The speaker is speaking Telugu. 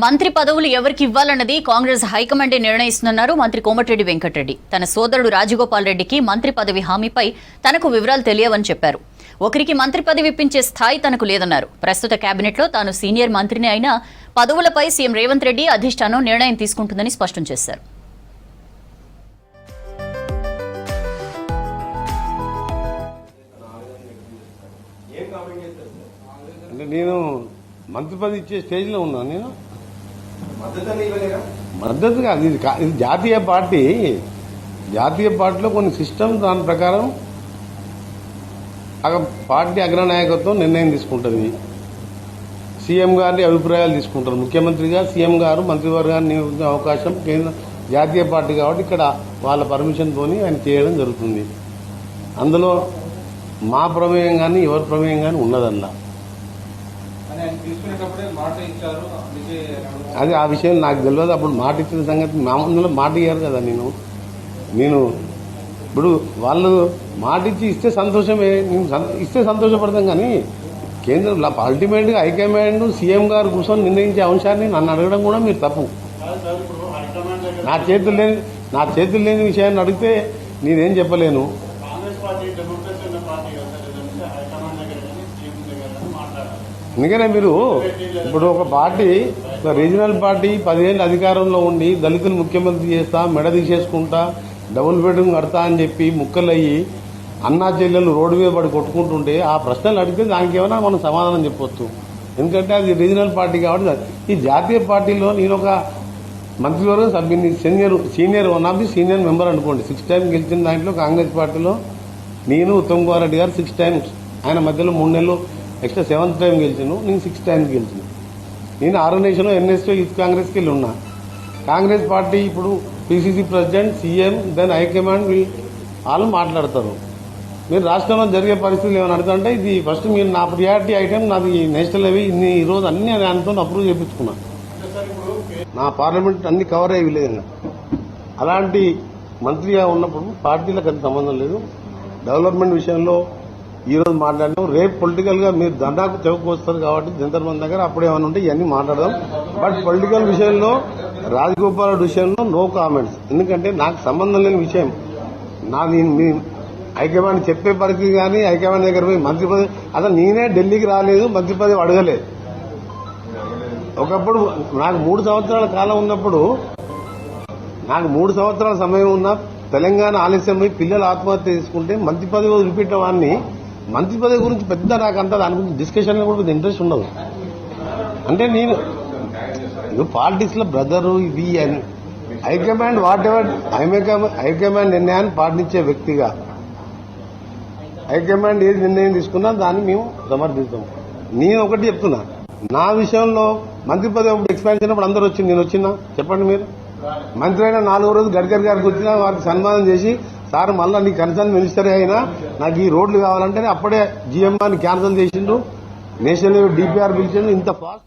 మంత్రి పదవులు ఎవరికి ఇవ్వాలన్నది కాంగ్రెస్ హైకమాండే నిర్ణయిస్తున్నారు మంత్రి కోమటిరెడ్డి వెంకటరెడ్డి. తన సోదరుడు రాజగోపాల్ రెడ్డికి మంత్రి పదవి హామీపై తనకు వివరాలు తెలియవని చెప్పారు. ఒకరికి మంత్రి పదవి ఇప్పించే స్థాయి తనకు లేదన్నారు. ప్రస్తుత కేబినెట్లో తాను సీనియర్ మంత్రిని అయినా పదవులపై సీఎం రేవంత్ రెడ్డి అధిష్టానం నిర్ణయం తీసుకుంటుందని స్పష్టం చేశారు. నేను మంత్రి పదవి ఇచ్చే స్టేజ్లో ఉన్నాను. నేను మద్దతు కాదు, ఇది జాతీయ పార్టీ. జాతీయ పార్టీలో కొన్ని సిస్టమ్, దాని ప్రకారం పార్టీ అగ్రనాయకత్వం నిర్ణయం తీసుకుంటుంది. సీఎం గారి అభిప్రాయాలు తీసుకుంటారు. ముఖ్యమంత్రిగా సీఎం గారు మంత్రివర్గాన్ని నియమించే అవకాశం కేంద్ర జాతీయ పార్టీ కాబట్టి ఇక్కడ వాళ్ళ పర్మిషన్తోని ఆయన చేయడం జరుగుతుంది. అందులో మా ప్రమేయం కానీ ఎవరి ప్రమేయం కానీ ఉన్నదల్లా. అది ఆ విషయం నాకు తెలియదు. అప్పుడు మాట ఇచ్చిన సంగతి మామూలులో మాట ఇయ్యారు కదా. నేను ఇప్పుడు వాళ్ళు మాట ఇస్తే సంతోషమే, ఇస్తే సంతోషపడతాం. కానీ కేంద్రం అల్టిమేట్గా హైకమాండ్ సీఎం గారు కూర్చొని నిర్ణయించే అంశాన్ని నన్ను అడగడం కూడా మీరు తప్పు. నా చేతులు లేని విషయాన్ని అడిగితే నేనేం చెప్పలేను. అందుకనే మీరు ఇప్పుడు ఒక పార్టీ, ఒక రీజనల్ పార్టీ 10 ఏళ్ళు అధికారంలో ఉండి దళితులు ముఖ్యమంత్రి చేస్తా, మెడ తీసేసుకుంటా, డబుల్ బెడ్రూమ్ కడతా అని చెప్పి ముక్కలయ్యి అన్నా చెల్లెలు రోడ్డు మీద పడి కొట్టుకుంటుంటే ఆ ప్రశ్నలు అడిగితే దానికి ఏమైనా మనం సమాధానం చెప్పొచ్చు. ఎందుకంటే అది రీజనల్ పార్టీ కాబట్టి. ఈ జాతీయ పార్టీలో నేను ఒక మంత్రివర్గ సభ్యుని, senior one of the senior member అనుకోండి. 6 టైమ్స్ గెలిచిన దాంట్లో కాంగ్రెస్ పార్టీలో నేను, ఉత్తమ్ కుమార్ రెడ్డి గారు 6 టైమ్స్, ఆయన మధ్యలో 3 నెలలు ఎక్స్ట్రా 7th టైం గెలిచాను. నేను 6 టైమ్స్ గెలిచాను. నేను ఆర్గనైజేషన్లో ఎన్ఎస్ఓ యూత్ కాంగ్రెస్కి వెళ్ళి ఉన్నా. కాంగ్రెస్ పార్టీ ఇప్పుడు PCC president, CM, then high command వాళ్ళు మాట్లాడతారు. మీరు రాష్ట్రంలో జరిగే పరిస్థితులు ఏమైనా అడుగుతుంటే ఇది ఫస్ట్ మీరు నా ప్రియారిటీ ఐటమ్, నాది నేషనల్ అవి ఈ రోజు అన్ని ఆయనతో అప్రూవ్ చేయించుకున్నా. నా పార్లమెంట్ అన్ని కవర్ అయ్యే విధంగా. అలాంటి మంత్రిగా ఉన్నప్పుడు పార్టీలకు అది సంబంధం లేదు. డెవలప్మెంట్ విషయంలో ఈ రోజు మాట్లాడడం, రేపు పొలిటికల్ గా మీరు దండాకు చెవుకొస్తారు కాబట్టి జంతర్ మంది దగ్గర అప్పుడు ఏమైనా ఉంటే ఇవన్నీ మాట్లాడదాం. బట్ పొలిటికల్ విషయంలో, రాజగోపాల్ విషయంలో నో కామెంట్స్. ఎందుకంటే నాకు సంబంధం లేని విషయం. హైకమాండ్ చెప్పే పరిస్థితి కానీ హైకమాండ్ దగ్గర పోయి మంత్రి పదవి, అసలు నేనే ఢిల్లీకి రాలేదు, మంత్రి పదవి అడగలేదు. ఒకప్పుడు నాకు 3 సంవత్సరాల కాలం ఉన్నప్పుడు, నాకు 3 సంవత్సరాల సమయం ఉన్నా తెలంగాణ ఆలస్యమై పిల్లలు ఆత్మహత్య చేసుకుంటే మంత్రి పదవి వదిలిపెట్టిన వాడిని, మంత్రి పదవి గురించి పెద్ద నాకు అంతా దాని గురించి డిస్కషన్ కూడా ఇంట్రెస్ట్ ఉండదు. అంటే నేను పాలిటిక్స్ లో బ్రదరు ఇది అని హైకమాండ్ వాట్ ఎవర్ హైకమాండ్ నిర్ణయాన్ని పాటించే వ్యక్తిగా హైకమాండ్ ఏది నిర్ణయం తీసుకున్నా దాన్ని మేము సమర్థిస్తాం. నేను ఒకటి చెప్తున్నా, నా విషయంలో మంత్రి పదవి ఎక్స్పాన్షన్ అప్పుడు అందరూ వచ్చింది, నేను వచ్చినా చెప్పండి. మీరు మంత్రి అయినా 4వ రోజు గడ్కరీ గారికి వచ్చినా వారికి సన్మానం చేసి, సార్ మళ్ళీ నీ కన్సర్న్ మినిస్టరే అయినా నాకు ఈ రోడ్లు కావాలంటే అప్పుడే జిఎంఆర్ని క్యాన్సిల్ చేసిండు, నేషనల్ డిపిఆర్ పిలిచిండు. ఇంత ఫాస్ట్